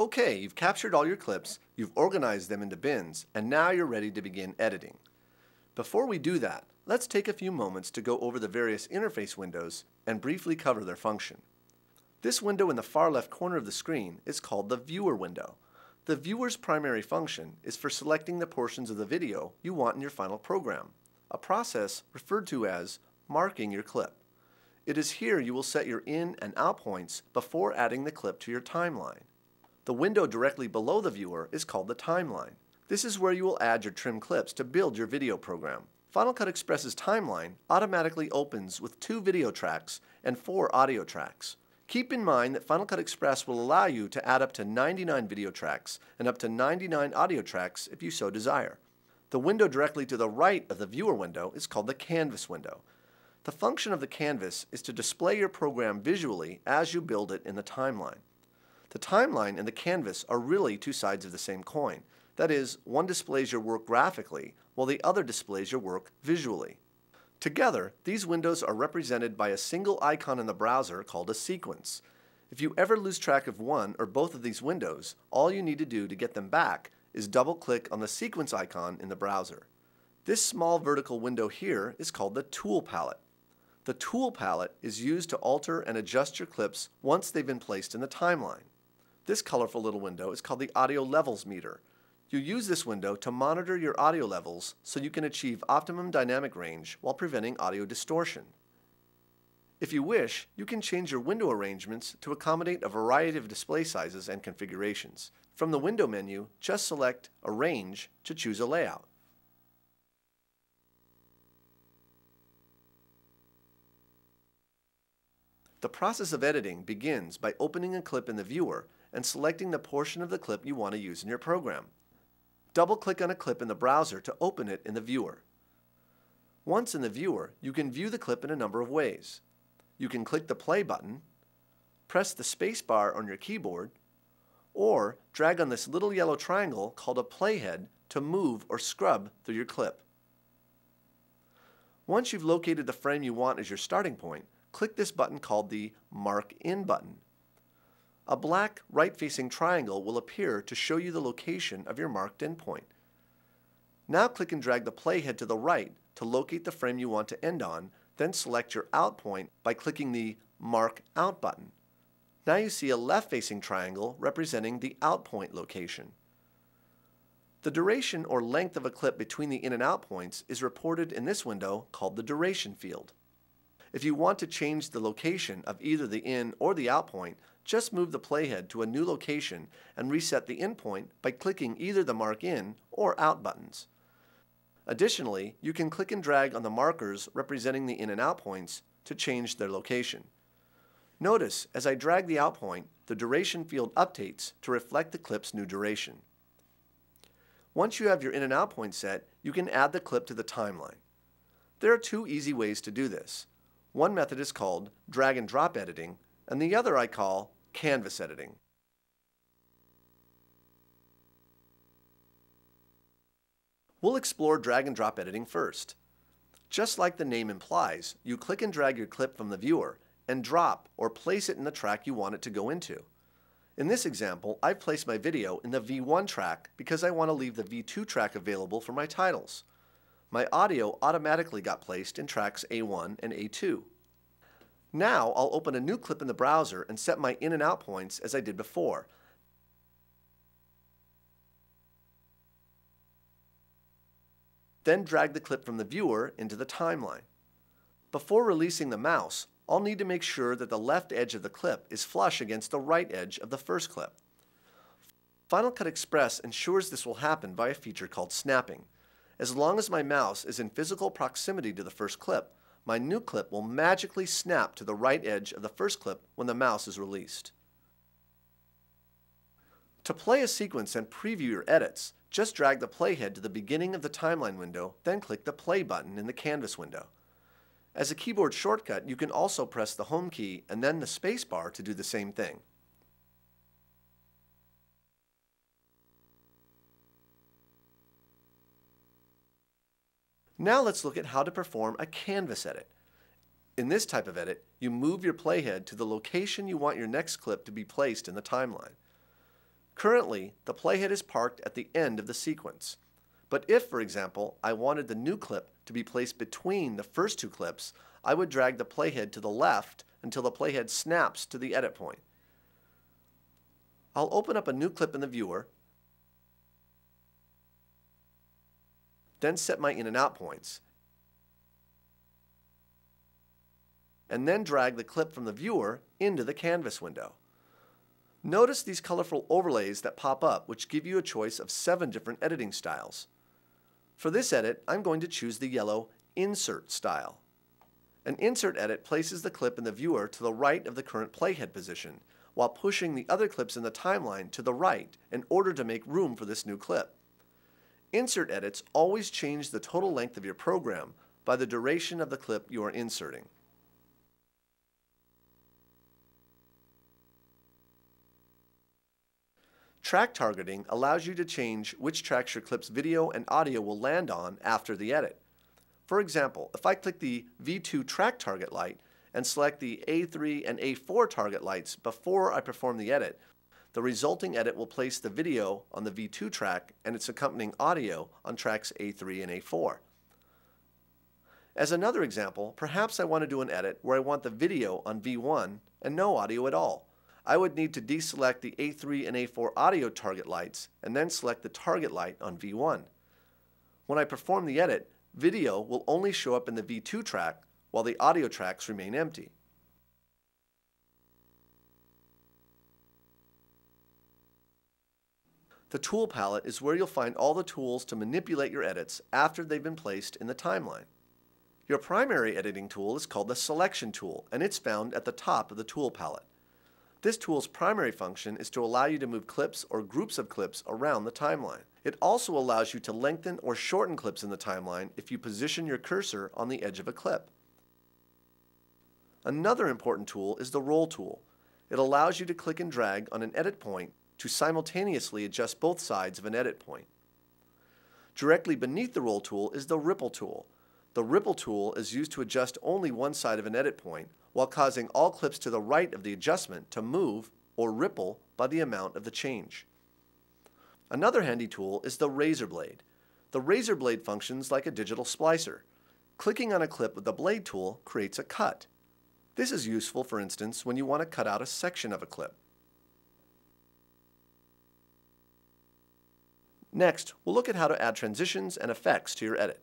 Okay, you've captured all your clips, you've organized them into bins, and now you're ready to begin editing. Before we do that, let's take a few moments to go over the various interface windows and briefly cover their function. This window in the far left corner of the screen is called the Viewer window. The viewer's primary function is for selecting the portions of the video you want in your final program, a process referred to as marking your clip. It is here you will set your in and out points before adding the clip to your timeline. The window directly below the viewer is called the timeline. This is where you will add your trim clips to build your video program. Final Cut Express's timeline automatically opens with 2 video tracks and 4 audio tracks. Keep in mind that Final Cut Express will allow you to add up to 99 video tracks and up to 99 audio tracks if you so desire. The window directly to the right of the viewer window is called the Canvas window. The function of the canvas is to display your program visually as you build it in the timeline. The timeline and the canvas are really 2 sides of the same coin. That is, one displays your work graphically, while the other displays your work visually. Together, these windows are represented by a single icon in the browser called a sequence. If you ever lose track of one or both of these windows, all you need to do to get them back is double-click on the sequence icon in the browser. This small vertical window here is called the Tool Palette. The Tool Palette is used to alter and adjust your clips once they've been placed in the timeline. This colorful little window is called the Audio Levels Meter. You use this window to monitor your audio levels so you can achieve optimum dynamic range while preventing audio distortion. If you wish, you can change your window arrangements to accommodate a variety of display sizes and configurations. From the window menu, just select Arrange to choose a layout. The process of editing begins by opening a clip in the viewer and selecting the portion of the clip you want to use in your program. Double-click on a clip in the browser to open it in the viewer. Once in the viewer, you can view the clip in a number of ways. You can click the play button, press the space bar on your keyboard, or drag on this little yellow triangle called a playhead to move or scrub through your clip. Once you've located the frame you want as your starting point, click this button called the Mark In button. A black right-facing triangle will appear to show you the location of your marked in point. Now click and drag the playhead to the right to locate the frame you want to end on, then select your out point by clicking the Mark Out button. Now you see a left-facing triangle representing the out point location. The duration or length of a clip between the in and out points is reported in this window called the duration field. If you want to change the location of either the in or the out point, just move the playhead to a new location and reset the in point by clicking either the Mark In or Out buttons. Additionally, you can click and drag on the markers representing the in and out points to change their location. Notice, as I drag the out point, the duration field updates to reflect the clip's new duration. Once you have your in and out point set, you can add the clip to the timeline. There are 2 easy ways to do this. One method is called drag and drop editing, and the other I call canvas editing. We'll explore drag and drop editing first. Just like the name implies, you click and drag your clip from the viewer and drop or place it in the track you want it to go into. In this example, I've placed my video in the V1 track because I want to leave the V2 track available for my titles. My audio automatically got placed in tracks A1 and A2. Now I'll open a new clip in the browser and set my in and out points as I did before. Then drag the clip from the viewer into the timeline. Before releasing the mouse, I'll need to make sure that the left edge of the clip is flush against the right edge of the first clip. Final Cut Express ensures this will happen by a feature called snapping. As long as my mouse is in physical proximity to the first clip, my new clip will magically snap to the right edge of the first clip when the mouse is released. To play a sequence and preview your edits, just drag the playhead to the beginning of the timeline window, then click the play button in the canvas window. As a keyboard shortcut, you can also press the home key and then the space bar to do the same thing. Now let's look at how to perform a canvas edit. In this type of edit, you move your playhead to the location you want your next clip to be placed in the timeline. Currently, the playhead is parked at the end of the sequence. But if, for example, I wanted the new clip to be placed between the first two clips, I would drag the playhead to the left until the playhead snaps to the edit point. I'll open up a new clip in the viewer, then set my in and out points, and then drag the clip from the viewer into the canvas window. Notice these colorful overlays that pop up, which give you a choice of 7 different editing styles. For this edit, I'm going to choose the yellow Insert style. An insert edit places the clip in the viewer to the right of the current playhead position, while pushing the other clips in the timeline to the right in order to make room for this new clip. Insert edits always change the total length of your program by the duration of the clip you are inserting. Track targeting allows you to change which tracks your clip's video and audio will land on after the edit. For example, if I click the V2 track target light and select the A3 and A4 target lights before I perform the edit, the resulting edit will place the video on the V2 track and its accompanying audio on tracks A3 and A4. As another example, perhaps I want to do an edit where I want the video on V1 and no audio at all. I would need to deselect the A3 and A4 audio target lights and then select the target light on V1. When I perform the edit, video will only show up in the V2 track while the audio tracks remain empty. The tool palette is where you'll find all the tools to manipulate your edits after they've been placed in the timeline. Your primary editing tool is called the Selection tool, and it's found at the top of the tool palette. This tool's primary function is to allow you to move clips or groups of clips around the timeline. It also allows you to lengthen or shorten clips in the timeline if you position your cursor on the edge of a clip. Another important tool is the Roll tool. It allows you to click and drag on an edit point to simultaneously adjust both sides of an edit point. Directly beneath the Roll tool is the Ripple tool. The Ripple tool is used to adjust only one side of an edit point, while causing all clips to the right of the adjustment to move or ripple by the amount of the change. Another handy tool is the Razor Blade. The Razor Blade functions like a digital splicer. Clicking on a clip with the Blade tool creates a cut. This is useful, for instance, when you want to cut out a section of a clip. Next, we'll look at how to add transitions and effects to your edit.